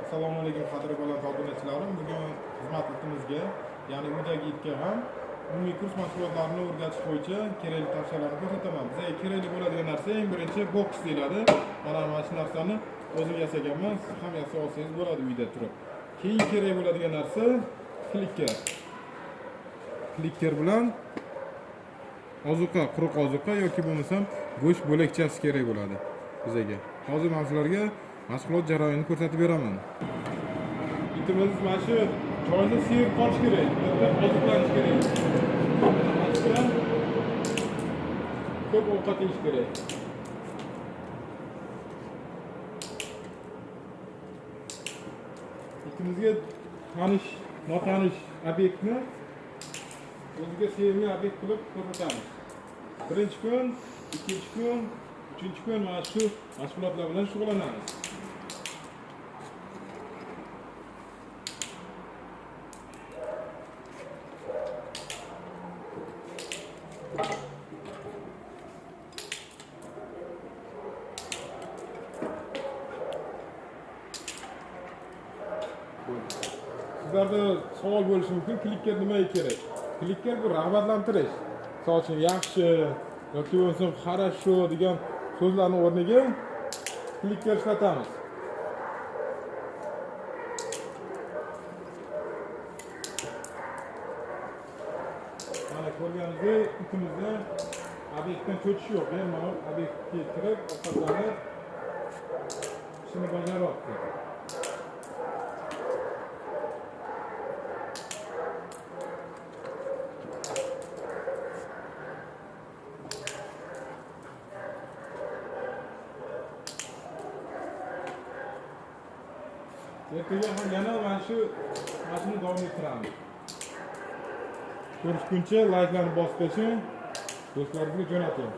Assalomu alaykum qadrli obunachilarim. Bugun xizmatimizga, ya'ni uydagi itga ham umumiy kurs mashg'ulotlarini o'rgatish bo'yicha kerakli tavsiyalarni ko'rsataman. Bizga kerakli bo'ladigan narsa eng birinchi boks deyiladi. Mana shu narsani o'zim yasaganman, siz ham yasab olsangiz bo'ladi uyda turib. Keyin kerak bo'ladigan narsa klikker. Klikker bilan ozuqa, quruq ozuqa yoki bo'lmasam go'sht bo'lakchasi kerak bo'ladi bizga. Hozir men sizlarga mashg'ulot jarayonini ko'rsatib beraman. Itimiz mana shu joyda sevib qolish kerak, oziqlanish kerak. Ko'p ovqat yeyish kerak. Itimizga tanish, notanish obyektni o'ziga sevimli obyekt qilib ko'rsatamiz. Birinchi kun, ikkinchi kun, uchinchi kun mana shu mashg'ulotlar bilan shug'ullanamiz. Sizlarda savol bo'lishi mumkin, klikker nimaga kerak? Klikker bu rag'batlantirish. Misol uchun yaxshi yoki bo'lmasam хорошо degan so'zlarning o'rniga klikker ishlatamiz. Mana ko'rganingizdek, itimizda obyektdan cho'chish yo'q. Mana obyektga kirib, ovqatlanib ishini bajaryapti. Ertaga ham yana mana shu mashqni davom ettiramiz. Ko'rishguncha layklarni bosib qo'ying, do'stlaringizga jo'nating.